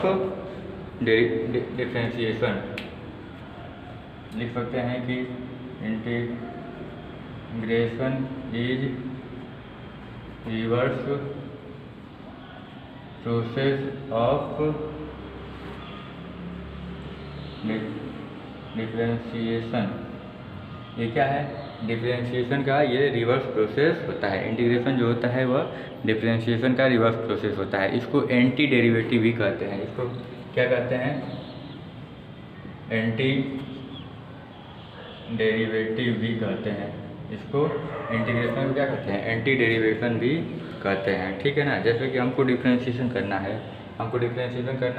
Of differentiation लिख सकते हैं कि integration is reverse process of differentiation. ये क्या है? डिफरेंशिएशन का ये रिवर्स प्रोसेस होता है। इंटीग्रेशन जो होता है वह डिफरेंशिएशन का रिवर्स प्रोसेस होता है। इसको एंटी डेरिवेटिव भी कहते हैं। इसको क्या कहते हैं? एंटी डेरिवेटिव भी कहते हैं। इसको इंटीग्रेशन क्या कहते हैं? एंटी डेरिवेशन भी कहते हैं। ठीक है ना। जैसे कि हमको डिफरेंशिएशन करना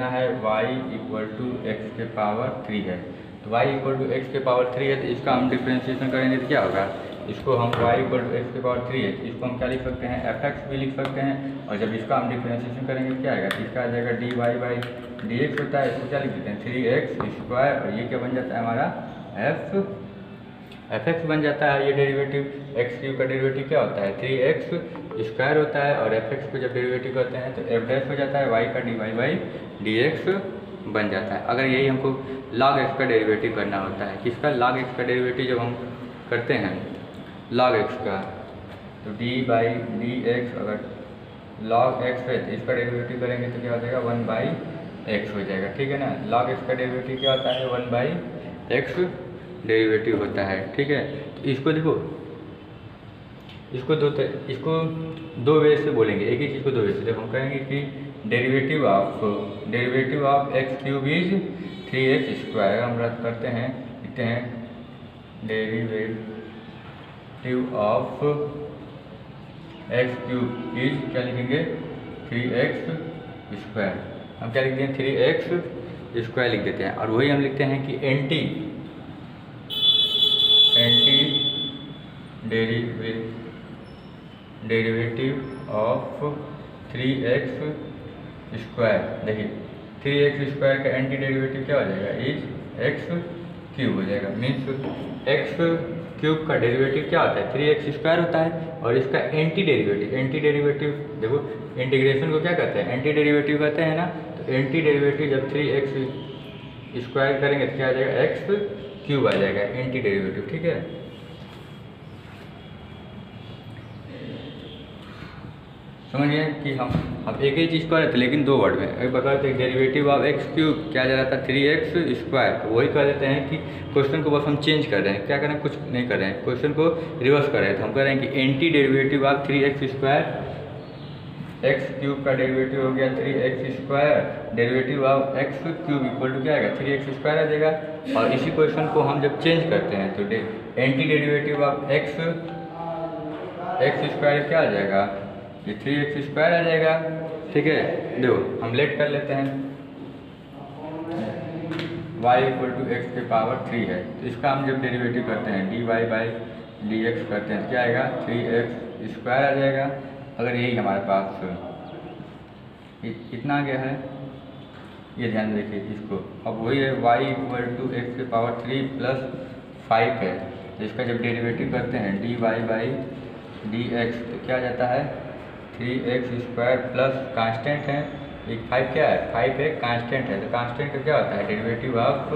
है, y इक्वल टू एक्स के पावर 3 है। तो y इक्वल टू एक्स के पावर 3 है, तो इसका हम डिफरेंशिएशन करेंगे तो क्या होगा? इसको हम y इक्वल टू एक्स के पावर 3 है, इसको हम क्या लिख सकते हैं? fx भी लिख सकते हैं। और जब इसका हम डिफरेंशिएशन करेंगे तो क्या आएगा? इसका आ जाएगा dy बाई dx होता है, इसको क्या लिख देते हैं? 3x square. और ये क्या बन जाता है हमारा? fx बन जाता है। ये डेरिवेटिव x क्यूब का डेरिवेटिव क्या होता है? 3x स्क्वायर होता है। और fx को जब डेरिवेटिव करते हैं तो f डैश हो जाता है, y का dy बाई dx बन जाता है। अगर यही हमको log x का डेरिवेटिव करना होता है, किसका? log x का डेरिवेटिव जब हम करते हैं log x का, तो dy बाई dx अगर log x है तो इसका डेरिवेटिव करेंगे तो क्या हो जाएगा? 1 बाई x हो जाएगा। ठीक है ना। log x का डेरिवेटिव क्या होता है? 1 बाई x डेरिवेटिव होता है। ठीक है। तो इसको देखो, इसको दो वे से बोलेंगे, एक ही चीज़ को दो वे से। देखो हम कहेंगे कि derivative of x cube is 3x square. हम रद्द करते हैं, लिखते हैं derivative of x cube is क्या लिखेंगे? 3x square. हम क्या लिखते हैं? 3x स्क्वायर लिख देते हैं। और वही हम लिखते हैं कि anti derivative of 3x square. देखिए 3x स्क्वायर का एंटी डेरिवेटिव क्या हो जाएगा? इज x क्यूब हो जाएगा। मीन्स x क्यूब का डेरिवेटिव क्या होता है? 3x स्क्वायर होता है। और इसका एंटी डेरिवेटिव देखो, इंटीग्रेशन को क्या कहते हैं? एंटी डेरिवेटिव कहते हैं ना। तो एंटी डेरिवेटिव जब 3x स्क्वायर करेंगे तो क्या आ जाएगा? x क्यूब आ जाएगा एंटी डेरिवेटिव। ठीक है। समझिए कि हम एक ही चीज़ कर रहे थे लेकिन दो वर्ड में। एक बता रहे थे डेरिवेटिव ऑफ एक्स क्यूब क्या जा रहा था? 3x square. वही कर देते हैं कि क्वेश्चन को बस हम चेंज कर रहे हैं। क्या कर रहे हैं? कुछ नहीं कर रहे हैं, क्वेश्चन को रिवर्स कर रहे हैं। तो हम कह रहे हैं कि anti derivative of 3x square, x cube का डेरिवेटिव हो गया 3x square, derivative of x cube equal to क्या आएगा? 3x स्क्वायर आ जाएगा। और इसी क्वेश्चन को हम जब चेंज करते हैं तो anti derivative of x square क्या आ जाएगा? ये 3x स्क्वायर आ जाएगा। ठीक है। देखो हम लेट कर लेते हैं, y इक्वल टू एक्स के पावर 3 है, तो इसका हम जब डेरिवेटिव करते हैं dy बाई dx करते हैं तो क्या आएगा? 3x स्क्वायर आ जाएगा। अगर यही हमारे पास कितना आ गया है, ये ध्यान रखिए इसको। अब वही है y इक्वल टू एक्स के पावर 3 प्लस 5 है, तो इसका जब डेरिवेटिव करते हैं dy बाई dx तो क्या आ जाता है? 3x स्क्वायर प्लस कांस्टेंट है, एक 5 क्या है? 5 एक कांस्टेंट है। तो कांस्टेंट का क्या होता है? डेरिवेटिव ऑफ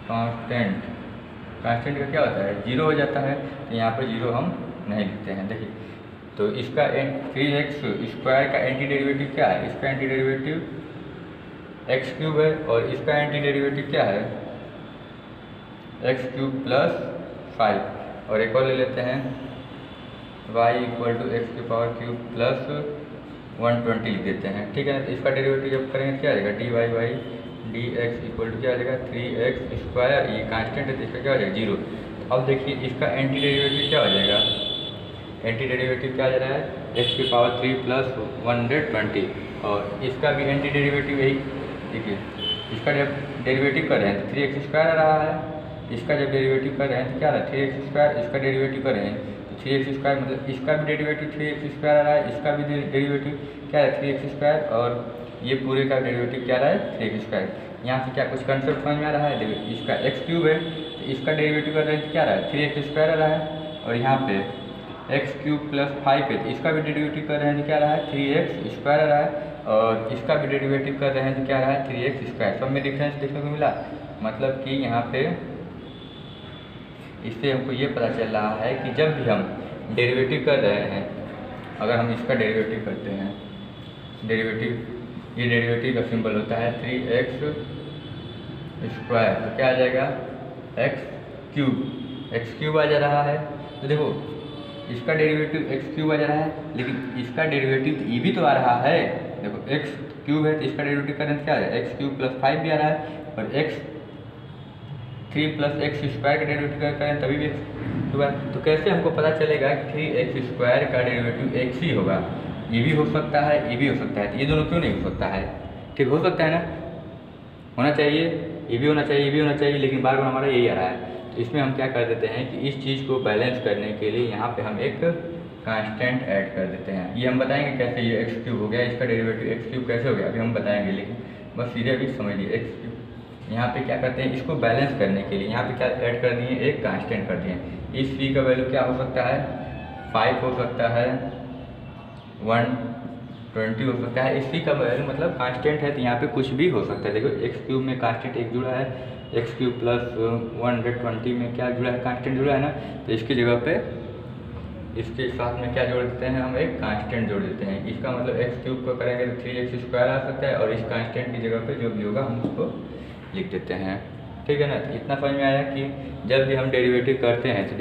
कांस्टेंट का क्या होता है? 0 हो जाता है। तो यहाँ पर 0 हम नहीं लिखते हैं। देखिए तो इसका 3x स्क्वायर का एंटी डेरिवेटिव क्या है? इसका एंटी डेरिवेटिव एक्स क्यूब है। और इसका एंटी डेरिवेटिव क्या है? X cube plus 5। और एक और ले लेते हैं y इक्वल टू एक्स के पावर क्यूब प्लस 120 लिख देते हैं। ठीक है ना। तो इसका डेरिवेटिव जब करेंगे क्या आ जाएगा? dy by dx equal to क्या आ जाएगा? 3x square. ये कांस्टेंट है तो इसका क्या हो जाएगा? 0। अब देखिए इसका एंटी डेरिवेटिव क्या हो जाएगा? एंटी डेरिवेटिव क्या आ जा रहा है? x के पावर 3 प्लस 120। और इसका भी एंटी डेरिवेटिव यही। देखिए इसका जब डेरिवेटिव कर रहे हैं तो 3x स्क्वायर आ रहा है। इसका जब डेरिवेटिव कर रहे हैं तो क्या आ रहा है? 3x square. इसका डेरिवेटिव कर रहे हैं 3x स्क्वायर, मतलब इसका भी डेरिवेटिव 3x स्क्वायर आ रहा है, इसका भी डेरिवेटिव क्या है? 3x square. और ये पूरे का डेरिवेटिव क्या आ रहा है? 3x square. यहाँ से क्या कुछ कंसेप्ट समझ में आ रहा है? देखिए इसका x क्यूब है तो इसका डेरिवेटिव कर रहे हैं क्या आ रहा है? 3x स्क्वायर आ रहा है। और यहाँ पे x क्यूब प्लस 5 है तो इसका भी डेरिवेटिव कर रहे हैं क्या आ रहा है? 3x स्क्वायर आ रहा है। और इसका भी डेरिवेटिव कर रहे हैं तो क्या रहा है 3x²। सब में डिफरेंस देखने को मिला, मतलब कि यहाँ पे इससे हमको ये पता चल रहा है कि जब भी हम डेरिवेटिव कर रहे हैं, अगर हम इसका डेरिवेटिव करते हैं, ये डेरिवेटिव का सिंबल होता है 3x², तो क्या आ जाएगा x³ आ जा रहा है। तो देखो इसका डेरिवेटिव x³ आ जा रहा है, लेकिन इसका डेरिवेटिव तो ये भी तो आ रहा है। देखो x³ है तो इसका डेरिवेटिव करें क्या है x³ + 5 भी आ रहा है, और x3 + x² का डेरिवेटिव करें तभी भी x³ है। तो कैसे हमको पता चलेगा कि 3x² का डेरिवेटिव x ही होगा? ये भी हो सकता है, ये भी हो सकता है, तो ये दोनों क्यों नहीं हो सकता है? ठीक हो सकता है ना, होना चाहिए, ये भी होना चाहिए, ये भी होना चाहिए, लेकिन बार बार हमारा यही आ रहा है। तो इसमें हम क्या कर देते हैं कि इस चीज़ को बैलेंस करने के लिए यहाँ पे हम एक कांस्टेंट ऐड कर देते हैं। ये हम बताएंगे कैसे, ये x³ हो गया, इसका डेरिवेटिव x³ कैसे हो गया अभी हम बताएंगे, लेकिन बस सीधे अभी समझिए x³ यहाँ पे क्या करते हैं, इसको बैलेंस करने के लिए यहाँ पे क्या ऐड कर दिए, एक कांस्टेंट कर दिए। इस c का वैल्यू क्या हो सकता है, 5 हो सकता है, 120 हो सकता है। इसी का वैल्यू मतलब कांस्टेंट है तो यहाँ पे कुछ भी हो सकता है। देखो x³ में कांस्टेंट एक जुड़ा है, x³ + 120 में क्या जुड़ा है, कांस्टेंट जुड़ा है ना, तो इसकी जगह पे इसके साथ में क्या जोड़ देते हैं, हम एक कांस्टेंट जोड़ देते हैं। इसका मतलब x³ को करेंगे तो 3x² आ सकता है, और इस कांस्टेंट की जगह पे जो भी होगा हम उसको लिख देते हैं। ठीक है ना, तो इतना समझ में आया कि जब भी हम डेरिवेटिव करते हैं तो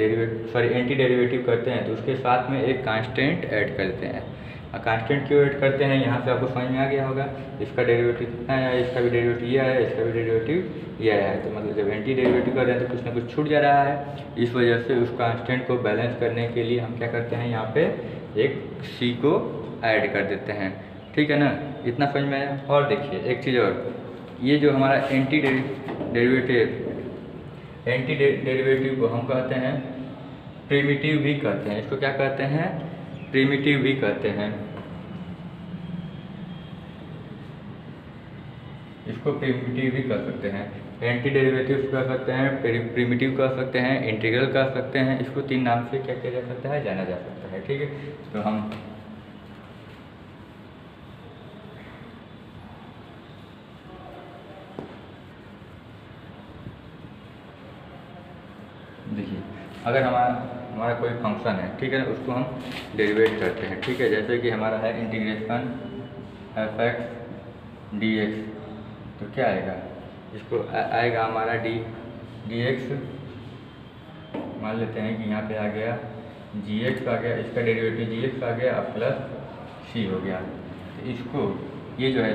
एंटी डेरिवेटिव करते हैं तो उसके साथ में एक कांस्टेंट ऐड करते हैं। कांस्टेंट क्यों ऐड करते हैं यहाँ से आपको समझ में आ गया होगा। इसका डेरिवेटिव कितना है, इसका भी डेरिवेटिव ये है, इसका भी डेरिवेटिव ये है, तो मतलब जब एंटी डेरिवेटिव कर रहे हैं तो कुछ ना कुछ छूट जा रहा है। इस वजह से उस कांस्टेंट को बैलेंस करने के लिए हम क्या करते हैं, यहाँ पे एक c को ऐड कर देते हैं। ठीक है ना, इतना समझ में आया। और देखिए एक चीज़ और, ये जो हमारा एंटी डेरिवेटिव को हम कहते हैं प्रिमिटिव भी कहते हैं। इसको क्या कहते हैं, प्रिमिटिव भी कहते हैं। इसको प्रिमिटिव भी कह सकते हैं, एंटी डेरिवेटिव कह सकते हैं, प्रिमिटिव कह सकते हैं, इंटीग्रल कह सकते हैं। इसको 3 नाम से क्या किया जा सकता है, जाना जा सकता है। ठीक है, तो हम देखिए अगर हमारा कोई फंक्शन है, ठीक है ना, उसको हम डेरिवेट करते हैं। ठीक है, जैसे कि हमारा है इंटीग्रेशन f(x) dx, तो क्या आएगा, इसको आएगा हमारा dx, मान लेते हैं कि यहाँ पे आ गया gx आ गया, इसका डेरिवेटिव gx आ गया प्लस c हो गया। तो इसको ये जो है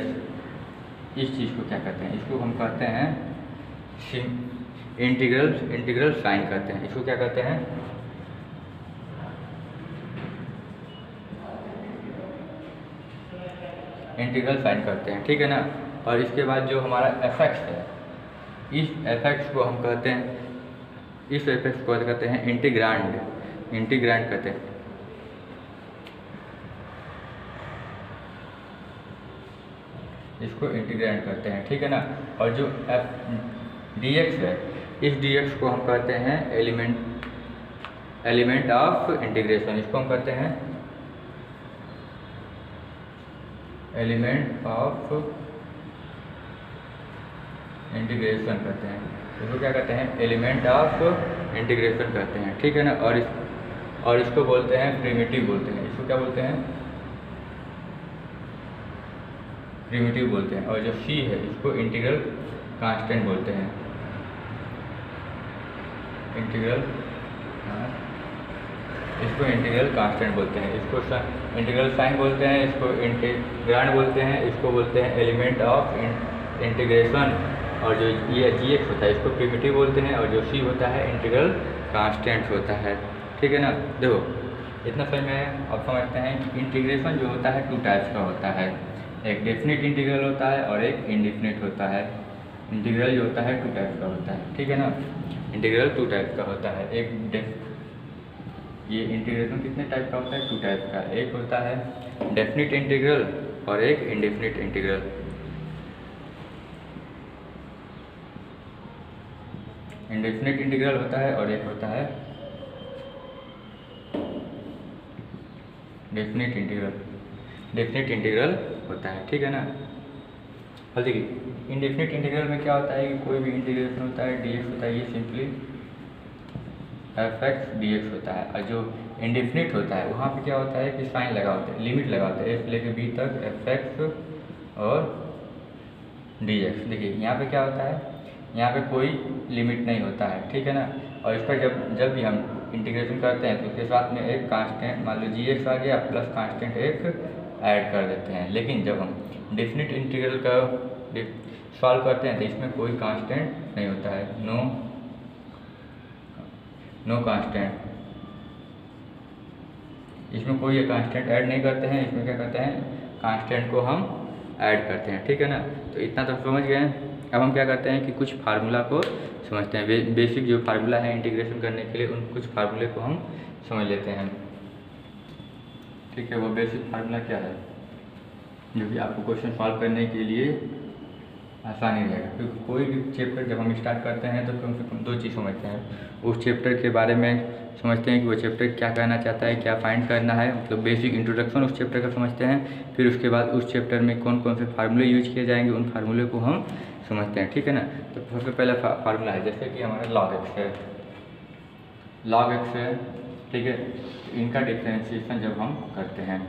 इस चीज़ को क्या कहते हैं, इसको हम कहते हैं इंटीग्रल साइन कहते हैं। इसको क्या कहते हैं, इंटीग्रल साइन करते हैं। ठीक है ना, और इसके बाद जो हमारा f(x) है, इस f(x) को हम कहते हैं, इस f(x) को कहते हैं इंटीग्रांड कहते हैं। इसको इंटीग्रेट करते हैं। ठीक है ना, और जो dx है, इस dx को हम कहते हैं एलिमेंट ऑफ इंटीग्रेशन। इसको हम कहते हैं एलिमेंट ऑफ इंटीग्रेशन कहते हैं। इसको क्या कहते हैं, एलिमेंट ऑफ इंटीग्रेशन कहते हैं। ठीक है ना, और इसको बोलते हैं प्रिमिटिव बोलते हैं। इसको क्या बोलते हैं, प्रिमिटिव बोलते हैं। और जो c है इसको इंटीग्रल कांस्टेंट बोलते हैं, इसको इंटीग्रल कांस्टेंट बोलते हैं। इसको इंटीग्रल साइन बोलते हैं, इसको इंटीग्रांड बोलते हैं, इसको बोलते हैं एलिमेंट ऑफ इंटीग्रेशन। और जो ये gx होता है इसको प्रिमिटिव बोलते हैं, और जो c होता है इंटीग्रल कांस्टेंट होता है। ठीक है ना, देखो इतना समझ में आया। अब समझते हैं कि इंटीग्रेशन जो होता है 2 टाइप्स का होता है, एक डेफिनेट इंटीग्रल होता है और एक इनडेफिनेट होता है। इंटीग्रल जो होता है 2 टाइप्स का होता है। ठीक है ना, इंटीग्रल 2 टाइप्स का होता है। ये इंटीग्रेशन कितने टाइप का होता है, 2 टाइप का। एक होता है डेफिनेट इंटीग्रल और एक इनडेफिनेट इंटीग्रल। इंडेफिनेट इंटीग्रल होता है और एक होता है डेफिनेट इंटीग्रल। डेफिनेट इंटीग्रल होता है, ठीक है ना। अब देखिए इंडेफिनिट इंटीग्रल में क्या होता है कि कोई भी इंटीग्रेशन होता है डी होता है, ये सिंपली एफ एक्स डी होता है। और जो इंडेफिनिट होता है वहाँ पे क्या होता है कि साइन लगा होता है, लिमिट लगा होता है, एफ लेके बी तक एफ एक्स और डी एक्स। देखिए यहाँ पे क्या होता है, यहाँ पे कोई लिमिट नहीं होता है, ठीक है ना। और इसका जब भी हम इंटीग्रेशन करते हैं तो उसके साथ में एक कांस्टेंट मान लो जी एक्स आ गया प्लस कांस्टेंट एक ऐड कर देते हैं। लेकिन जब हम डेफिनिट इंटीग्रल का सॉल्व करते हैं तो इसमें कोई कांस्टेंट नहीं होता है, नो कांस्टेंट, इसमें कोई कांस्टेंट ऐड नहीं करते हैं। इसमें क्या करते हैं, कांस्टेंट को हम ऐड करते हैं, ठीक है ना। तो इतना तो समझ गए हैं। अब हम क्या करते हैं कि कुछ फार्मूला को समझते हैं, बेसिक जो फार्मूला है इंटीग्रेशन करने के लिए उन कुछ फार्मूले को हम समझ लेते हैं, ठीक है। वो बेसिक फार्मूला क्या है जो कि आपको क्वेश्चन सॉल्व करने के लिए आसानी रहेगा, क्योंकि कोई भी चैप्टर जब हम स्टार्ट करते हैं तो कम से कम दो चीज़ समझते हैं, उस चैप्टर के बारे में समझते हैं कि वो चैप्टर क्या कहना चाहता है, क्या फाइंड करना है, मतलब बेसिक इंट्रोडक्शन उस चैप्टर का समझते हैं। फिर उसके बाद उस चैप्टर में कौन कौन से फार्मूले यूज किए जाएंगे उन फार्मूले को हम समझते हैं, ठीक है ना। तो सबसे पहला फार्मूला है जैसे कि हमारा लॉग एक्स है, ठीक है। तो इनका डिफ्रेंशिएशन जब हम करते हैं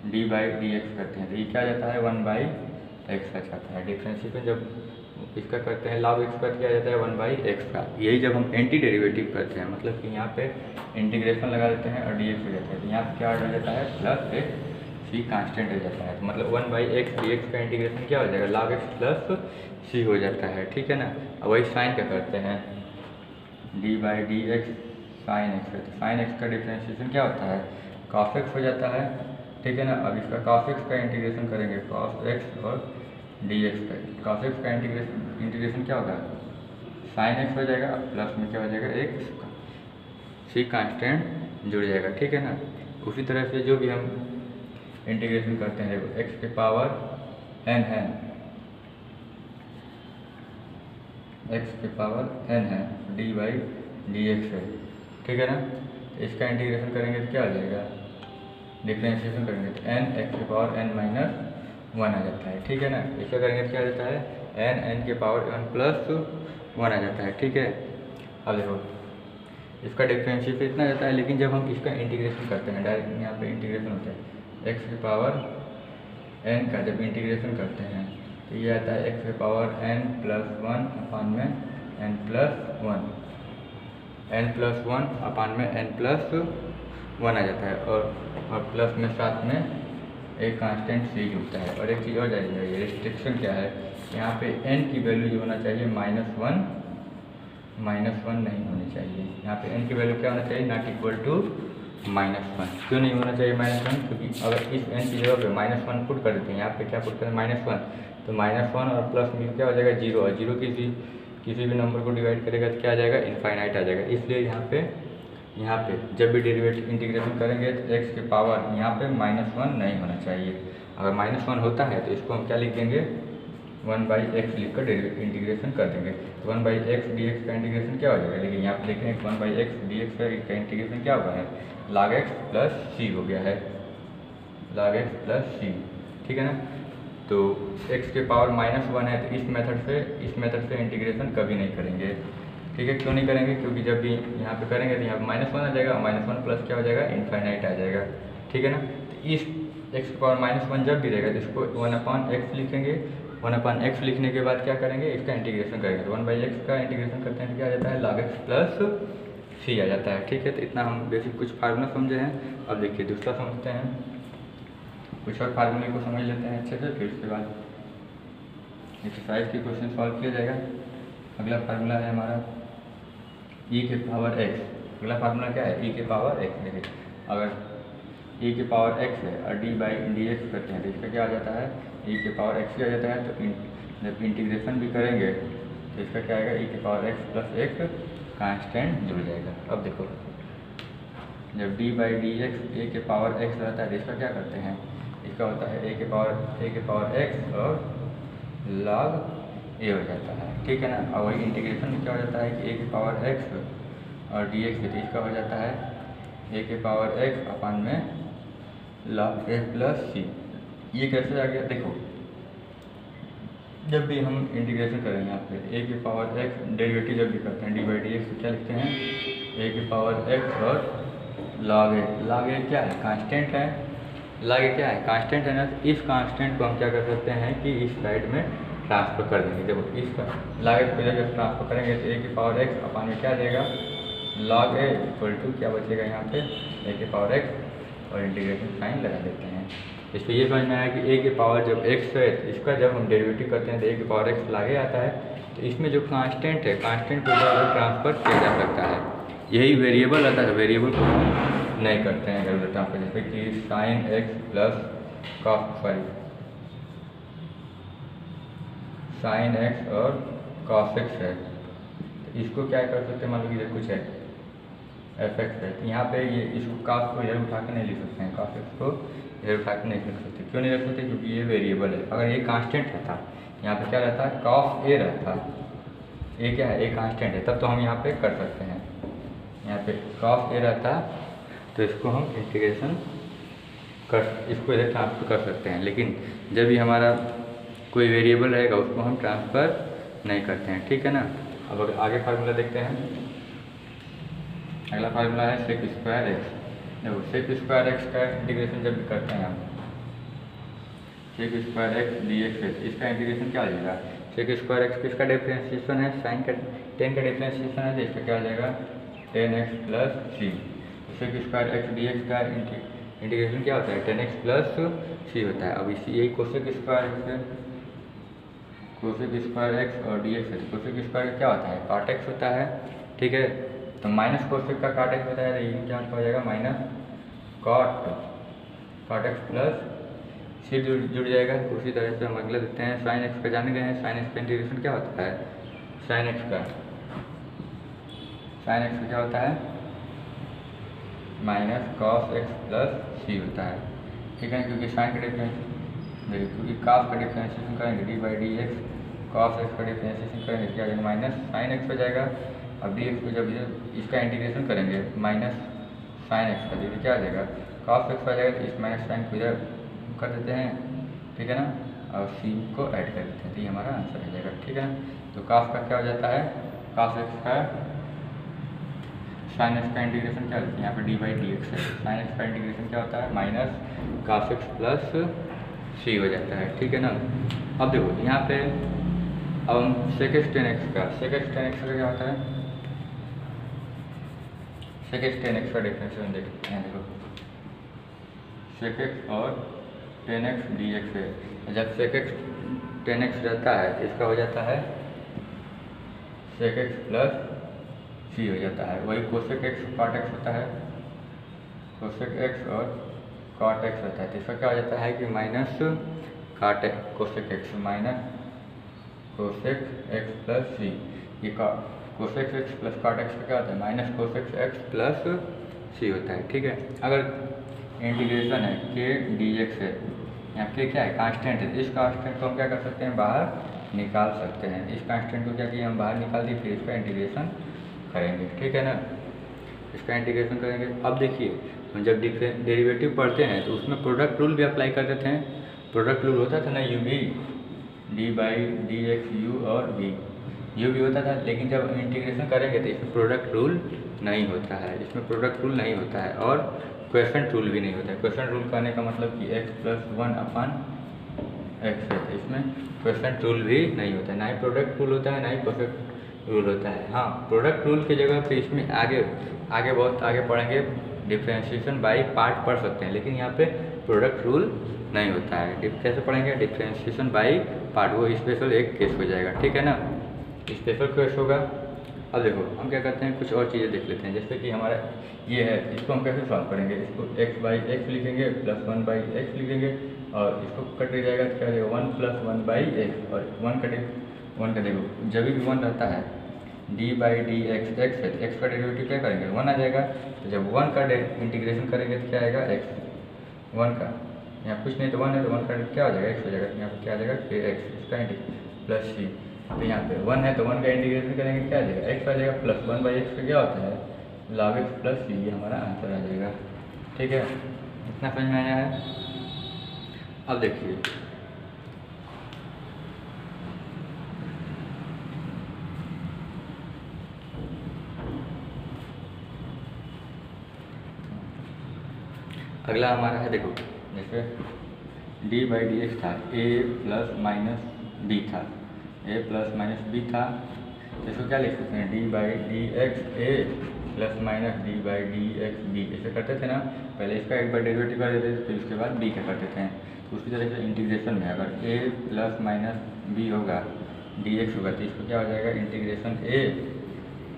डी बाई डी एक्स करते हैं तो ये क्या जाता है, वन बाई एक्स आ जाता है। डिफ्रेंशिएशन जब इसका करते हैं लॉग एक्स का क्या जाता है, वन बाई एक्स का। यही जब हम एंटी डेरिवेटिव करते हैं मतलब कि यहाँ पे इंटीग्रेशन लगा देते हैं और डी एक्स हो जाता है, तो यहाँ पे क्या आ जाता है प्लस एक सी कांस्टेंट हो जाता है। तो मतलब one by x d x का इंटीग्रेशन क्या हो जाएगा, लॉग एक्स प्लस सी हो जाता है, ठीक है ना। अब वही साइन क्या करते हैं, d by d x sine x है, तो साइन एक्स का डिफ्रेंशिएशन क्या होता है, कॉस एक्स हो जाता है, ठीक है ना। अब इसका कॉस एक्स का इंटीग्रेशन करेंगे, कॉस एक्स और डी एक्स का, कॉस एक्स का इंटीग्रेशन क्या होगा, साइन एक्स हो जाएगा प्लस में क्या हो जाएगा एक सी कांस्टेंट जुड़ जाएगा, ठीक है ना। उसी तरह से जो भी हम इंटीग्रेशन करते हैं देखो एक्स के पावर एन है, एक्स के पावर एन है, डी बाई डी एक्स है, ठीक है ना। तो इसका इंटीग्रेशन करेंगे तो क्या हो जाएगा, डिफ्रेंशिएशन करेंगे तो एन एक्स के पावर एन माइनस वन आ जाता है, ठीक है ना। इसका करेंगे तो क्या आ जाता है एन के पावर एन प्लस वन आ जाता है, ठीक है। अब देखो इसका डिफ्रेंशिएशन इतना जाता है, लेकिन जब हम इसका इंटीग्रेशन करते हैं डायरेक्ट यहाँ पे इंटीग्रेशन होता है एक्स के पावर एन का, जब इंटीग्रेशन करते हैं तो ये आता है एक्स के power n plus one upon में n plus one, n plus one upon में एन प्लस वन आ जाता है, और प्लस में साथ में एक कांस्टेंट सी जुड़ता है। और एक चीज़ और जाएगी, ये रिस्ट्रिक्शन क्या है, यहाँ पे n की वैल्यू जो होना चाहिए माइनस वन नहीं होनी चाहिए। यहाँ पे n की वैल्यू क्या होना चाहिए, नॉट इक्वल टू -1। क्यों नहीं होना चाहिए -1, क्योंकि अगर इस n की जगह पे -1 पुट कर देते हैं, यहाँ पे क्या पुट करें -1, तो -1 और प्लस में क्या हो जाएगा 0, और 0 किसी भी नंबर को डिवाइड करेगा तो क्या आ जाएगा, इनफाइनाइट आ जाएगा। इसलिए यहाँ पे जब भी डेरिवेटिव इंटीग्रेशन करेंगे तो x के पावर यहाँ पे -1 नहीं होना चाहिए। अगर -1 होता है तो इसको हम क्या लिख देंगे, 1/x लिख कर इंटीग्रेशन कर देंगे, तो 1/x dx का इंटीग्रेशन क्या हो जाएगा, लेकिन यहाँ पे लिखें 1/x dx का इंटीग्रेशन क्या हुआ है, log x प्लस सी हो गया है, log x प्लस सी, ठीक है ना। तो x के पावर -1 है तो इस मेथड से इंटीग्रेशन कभी नहीं करेंगे, ठीक है। क्यों नहीं करेंगे, क्योंकि जब भी यहाँ पे करेंगे तो यहाँ पे -1 आ जाएगा, -1 प्लस क्या हो जाएगा, इनफाइनाइट आ जाएगा, ठीक है ना। तो इस x के पावर -1 जब भी रहेगा तो इसको 1/x लिखेंगे, 1/x लिखने के बाद क्या करेंगे, इसका इंटीग्रेशन करेंगे, तो 1/x का इंटीग्रेशन करते हैं तो क्या आ जाता है, log x प्लस सी आ जाता है, ठीक है। तो इतना हम बेसिक कुछ फार्मूला समझे हैं। अब देखिए दूसरा समझते हैं, कुछ और फार्मूले को समझ लेते हैं अच्छे से, फिर उसके बाद एक्सरसाइज की क्वेश्चन सॉल्व किया जाएगा। अगला फार्मूला है हमारा e के पावर x। अगला फार्मूला क्या है, e के पावर x। देखिए अगर e के पावर x है और d बाई डी एक्स करते हैं तो इसका क्या आ जाता है, e के पावर x आ जाता है। तो जब इंटीग्रेशन भी करेंगे तो इसका क्या आएगा, e के पावर x प्लस एक कांस्टेंट जुड़ जाएगा। अब देखो जब d बाई डी एक्स ए के पावर x रहता है तो इसका क्या करते हैं, इसका होता है a के पावर x और log a हो जाता है, ठीक है ना। और वही इंटीग्रेशन में क्या हो जाता है कि a के पावर x और डी एक्स, तो इसका हो जाता है a के पावर x अपान में log a प्लस सी। ये कैसे आ गया, देखो जब भी हम इंटीग्रेशन करेंगे यहाँ पे ए की पावर एक्स डेरिवेटिव जब भी करते हैं डी बाई डी एक्स क्या लिखते हैं, ए की पावर एक्स और लॉग ए। लॉग ए क्या है, कांस्टेंट है। लॉग ए क्या है, कांस्टेंट है ना। तो इस कांस्टेंट को हम क्या कर सकते हैं कि इस साइड में ट्रांसफ़र कर देंगे। देखो इसका लॉग ए को जब ट्रांसफ़र करेंगे तो ए की पावर एक्स अपान में क्या देगा, लॉग ए इक्वल टू क्या बचेगा यहाँ पे ए की पावर एक्स और इंटीग्रेशन साइन लगा देते हैं। इसमें ये समझ में आया कि ए की पावर जब एक्स है तो इसका जब हम डेरिवेटिव करते हैं तो ए की पावर एक्स लागे आता है। तो इसमें जो कांस्टेंट है कांस्टेंट को जो ट्रांसफ़र किया जा सकता है, यही वेरिएबल आता है। वेरिएबल को हम नहीं करते हैं इधर ट्रांसफर, जैसे कि sine x plus sine x और कॉस एक्स है। तो इसको क्या कर सकते हैं, मान लो कि कुछ है एफ एक्स है, तो यहाँ पे ये इसको कॉस को इधर उठा के नहीं लिख सकते हैं, कॉस एक्स को इधर उठा के नहीं लिख सकते। क्यों नहीं रख सकते, क्योंकि ये वेरिएबल है। अगर ये कांस्टेंट रहता यहाँ पे क्या रहता है, कॉस ए रहता, ए क्या है, ए कांस्टेंट है, तब तो हम यहाँ पे कर सकते हैं। यहाँ पे कॉस ए रहता तो इसको हम इंटीग्रेशन कर, इसको इधर ट्रांसफ़र कर सकते हैं। लेकिन जब भी हमारा कोई वेरिएबल रहेगा उसको हम ट्रांसफ़र नहीं करते हैं, ठीक है ना। अब अगर आगे फार्मूला देखते हैं, अगला फार्मूला है सेक स्क्वायर एक्स। देखो सेक स्क्वायर एक्स का इंटीग्रेशन जब भी करते हैं हम, sec square x d x है, इसका इंटीग्रेशन क्या आ जाएगा, सेक स्क्वायर एक्स किसका डिफ्रेंशिएशन है, साइन का 10 का डिफ्रेंशिएशन है, तो इसका क्या आ जाएगा 10x plus c. Sec square x d x का इंटीग्रेशन क्या होता है 10x प्लस सी होता है। अब इसी यही कोसेक स्क्वायर एक्स है, कोसेक स्क्वायर एक्स और डी एक्स है। कोसेक स्क्वायर क्या होता है, कॉट एक्स होता है, ठीक है। तो माइनस कोसेक का कॉट एक्स होता है, तो ये क्या हो जाएगा माइनस कॉट एक्स प्लस सी जुड़ जाएगा। उसी तरह से हम अगले देखते हैं साइन एक्स का, जाने गए हैं साइन एक्स का इंटीग्रेशन क्या होता है, साइन एक्स का क्या होता है minus cos x plus c होता है, ठीक है। क्योंकि साइन का डिफरेंस देखिए, क्योंकि कॉस का डिफरेंशिएशन करेंगे D by d x, cos x का डिफरेंशिएशन करेंगे क्या आ जाएगा माइनस साइन एक्स हो जाएगा। अब डी एक्स को जब इसका इंटीग्रेशन करेंगे माइनस साइन एक्स का, देखिए क्या आ जाएगा कॉस एक्स आ जाएगा। तो इस माइनस साइन को इधर कर देते हैं, ठीक है ना, और सी को ऐड कर देते हैं, तो ये हमारा आंसर आ जाएगा, ठीक है। तो कॉस का क्या हो जाता है, कॉस एक्स का साइन एक्स का इंटीग्रेशन क्या होता है, यहाँ पे डी बाई डी एक्स है, साइन एक्स का इंटीग्रेशन क्या होता है माइनस कॉस एक्स प्लस सी हो जाता है, ठीक है ना। अब देखो यहाँ पे अब हम सेकेंड टेन एक्स का क्या होता है, सेकेंड टेन एक्स का डिफरेंशिएशन देखते हैं। देखो सेक एक्स और 10x डी एक्स है, जब सेक एक्स 10x रहता है इसका हो जाता है सेक एक्स प्लस सी हो जाता है। वही कोसेक एक्स कॉट एक्स होता है, कोसेक एक्स और कॉट एक्स होता है, तो इसका क्या हो जाता है कि minus cot cosec x minus cosec x plus c. ये cosec x plus cot x का क्या होता है minus cosec x plus c होता है, ठीक है। अगर इंटीग्रेशन है के डी एक्स है, यहाँ के क्या है कांस्टेंट है, इस कांस्टेंट को हम क्या कर सकते हैं बाहर निकाल सकते हैं। इस कांस्टेंट को क्या किया हम बाहर निकाल दिए, फिर इसका इंटीग्रेशन करेंगे, ठीक है ना। इसका इंटीग्रेशन करेंगे। अब देखिए हम जब डेरिवेटिव पढ़ते हैं तो उसमें प्रोडक्ट रूल भी अप्लाई कर देते हैं। प्रोडक्ट रूल होता था ना यू भी, D by d x you और वी, यू भी होता था। लेकिन जब इंटीग्रेशन करेंगे तो इसमें प्रोडक्ट रूल नहीं होता है, इसमें प्रोडक्ट रूल नहीं होता है और क्वेश्चन रूल भी नहीं होता है। क्वेश्चन रूल करने का मतलब कि x प्लस 1 अपान एक्स है, इसमें क्वेश्चन रूल भी नहीं होता है, ना ही प्रोडक्ट रूल होता है ना ही क्वेश्चन रूल होता है। हाँ प्रोडक्ट रूल की जगह पे इसमें आगे बहुत आगे पढ़ेंगे डिफ्रेंशिएशन बाय पार्ट पढ़ सकते हैं, लेकिन यहाँ पे प्रोडक्ट रूल नहीं होता है। कैसे पढ़ेंगे डिफ्रेंशिएशन बाय पार्ट, वो स्पेशल एक केस हो जाएगा, ठीक है ना, स्पेशल केस होगा। अब देखो हम क्या करते हैं कुछ और चीज़ें देख लेते हैं। जैसे कि हमारा ये है, इसको हम कैसे सॉल्व करेंगे, इसको x बाई एक्स लिखेंगे प्लस 1 बाई एक्स लिखेंगे और इसको कट जाएगा तो क्या रहेगा 1 प्लस 1 बाई एक्स और 1 का देखो जब भी 1 रहता है D by d x x है तो एक्स का डेरिवेटिव क्या करेंगे 1 आ जाएगा। तो जब 1 का इंटीग्रेशन करेंगे तो क्या आएगा एक्स 1 का, यहाँ कुछ नहीं तो 1 है तो 1 का क्या हो जाएगा एक्स हो जाएगा, यहाँ पर क्या आ जाएगा फिर एक्स इसका प्लस सी। तो यहाँ पे 1 है तो 1 का इंटीग्रेशन करेंगे क्या आ जाएगा एक्स आ जाएगा प्लस 1 बाई एक्स का क्या होता है लॉग एक्स प्लस सी, ये हमारा आंसर आ जाएगा, ठीक है। इतना समझ में आया है। अब देखिए अगला हमारा है, देखो जैसे डी बाई डी एक्स था, ए प्लस माइनस बी था, ए प्लस माइनस बी था, तो इसको क्या लिख सकते हैं, d by d x a plus minus d by d x b. ऐसे करते थे ना, पहले इसका एक बार डेरिवेटिव कर देते थे, फिर उसके बाद बी का करते थे। तो उसकी तरह से इंटीग्रेशन में अगर ए प्लस माइनस बी होगा, डी एक्स होगा, तो इसको क्या हो जाएगा, integration A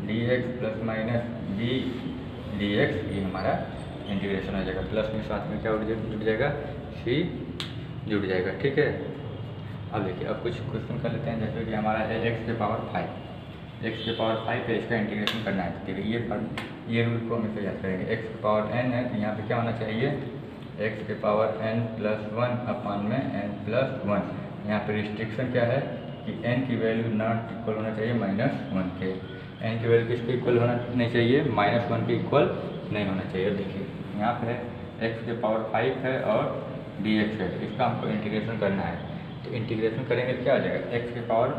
D X plus minus B D X, ये हमारा इंटीग्रेशन हो जाएगा। प्लस में साथ में क्या जुड़ जाएगा, सी जुड़ जाएगा। ठीक है, अब देखिए अब कुछ क्वेश्चन कर लेते हैं। जैसे कि हमारा है एक्स के पावर 5, एक्स के पावर 5 पे इसका इंटीग्रेशन करना है। ठीक है, ये रूल को हमेशा याद करेंगे। एक्स के पावर n है, तो यहाँ पे क्या होना चाहिए, एक्स के पावर n प्लस 1 अपान में n प्लस 1। यहाँ पे रिस्ट्रिक्शन क्या है कि n की वैल्यू नॉट इक्वल होना चाहिए -1 के। n की वैल्यू किसके इक्वल होना नहीं चाहिए, -1 के इक्वल नहीं होना चाहिए। देखिए यहाँ पे एक्स के पावर 5 है और डी एक्स है, इसका हमको इंटीग्रेशन करना है। तो इंटीग्रेशन करेंगे क्या हो जाएगा, एक्स के पावर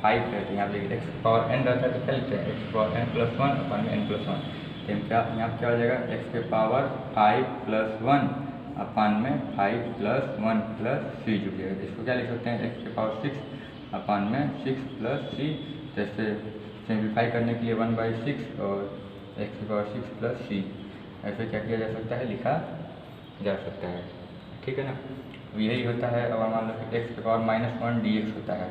5 है, तो यहाँ पे एक्स के पावर n रहता है, तो क्या लिखते हैं, एक्स के पावर n प्लस 1 अपन में n प्लस 1। तो यहाँ क्या हो जाएगा, एक्स के पावर 5 प्लस 1 अपान में 5 प्लस 1 प्लस सी जुड़ जाएगा। इसको क्या लिख सकते हैं, एक्स के पावर 6 अपान में 6 प्लस सी। जैसे सिंप्लीफाई करने के लिए 1/6 और एक्स के पावर 6 प्लस सी, ऐसे क्या किया जा सकता है, लिखा जा सकता है। ठीक है ना, यही होता है। और मान लो कि एक्स के पावर -1 डी एक्स होता है,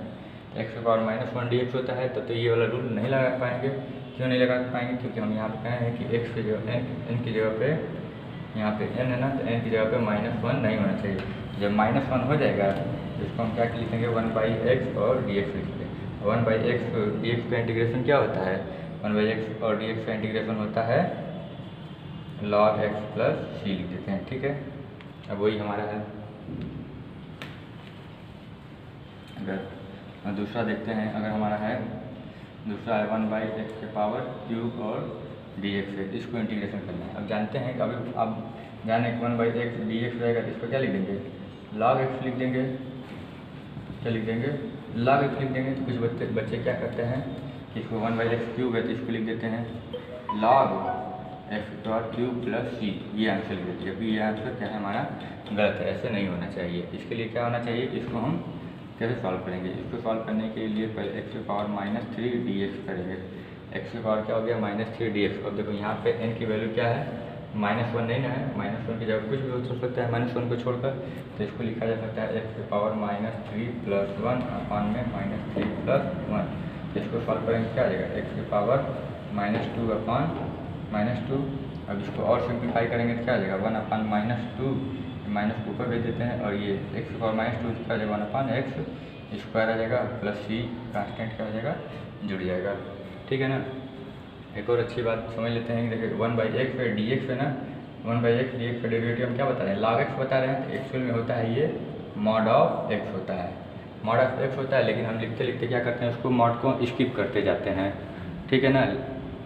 एक्स के पावर -1 डी एक्स होता है, तो ये वाला रूल नहीं लगा पाएंगे। क्यों नहीं लगा पाएंगे, क्योंकि हम यहाँ पे कहे हैं कि एक्स की जगह एन की जगह पे, यहाँ पे n है ना, तो n की जगह पे -1 नहीं होना चाहिए। जब -1 हो जाएगा तो इसको हम क्या लिखेंगे, 1/x और डी एक्स लिखेंगे। 1/x डी एक्स का इंटीग्रेशन क्या होता है, 1/x और डी एक्स का इंटीग्रेशन होता है log x प्लस सी लिख देते हैं। ठीक है, अब वही हमारा है। अगर दूसरा देखते हैं, अगर हमारा है दूसरा है 1/x के पावर क्यूब और डी एक्स है, इसको इंटीग्रेशन करना है। अब जानते हैं कि अभी अब जाने 1/x डी एक्स रहेगा, तो इसको क्या लिख देंगे, log x लिख देंगे। क्या लिख देंगे, log x लिख देंगे। तो कुछ बच्चे क्या करते हैं कि इसको 1/x क्यूब है, तो इसको लिख देते हैं log x square cube plus c, ये आंसर लिख देते हैं। जबकि ये आंसर क्या है, हमारा गलत है, ऐसे नहीं होना चाहिए। इसके लिए क्या होना चाहिए, इसको हम कैसे सॉल्व करेंगे, इसको सॉल्व करने के लिए पहले एक्स के पावर -3 डी एक्स करेंगे। एक्स के पावर क्या हो गया, -3 डी एक्स। अब देखो यहाँ पे n की वैल्यू क्या है, -1 नहीं ना है, -1 की जगह कुछ भी हो सकता है -1 को छोड़कर। तो इसको लिखा जा सकता है एक्स के पावर -3 प्लस 1 अपान में -3 प्लस 1। इसको सॉल्व करेंगे क्या आ जाएगा, एक्स के पावर -2 अपान -2। अब इसको और सिंप्लीफाई करेंगे तो क्या आ जाएगा, 1 अपान -2, माइनस को ऊपर भेज देते हैं, और ये एक्स के पावर -2 क्या आ जाएगा, 1 अपान एक्स स्क्वायर आ जाएगा, प्लस सी कांस्टेंट क्या हो जाएगा, जुड़ जाएगा। ठीक है ना। एक और अच्छी बात समझ लेते हैं कि देखिए 1/x है, डी एक्स है ना, 1/x डी एक्स का डेरिवेटिव हम क्या बता रहे हैं, log x बता रहे हैं। तो एक्चुअल में होता है ये मॉड ऑफ x होता है, मॉड ऑफ x होता है। लेकिन हम लिखते लिखते क्या करते हैं, उसको मॉड को स्किप करते जाते हैं। ठीक है ना,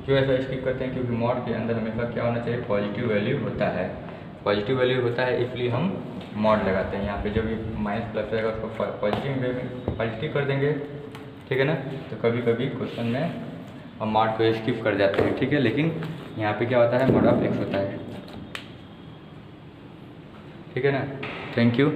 क्यों ऐसा स्किप करते हैं, क्योंकि मॉड के अंदर हमेशा क्या होना चाहिए, पॉजिटिव वैल्यू होता है, पॉजिटिव वैल्यू होता है, इसलिए हम मॉड लगाते हैं। यहाँ पे जब भी माइनस प्लस रहेगा उसको पॉजिटिव कर देंगे। ठीक है ना, तो कभी कभी क्वेश्चन में हम मॉड को स्किप कर जाते हैं। ठीक है, लेकिन यहाँ पे क्या होता है, मॉड ऑफ x होता है। ठीक है ना, थैंक यू।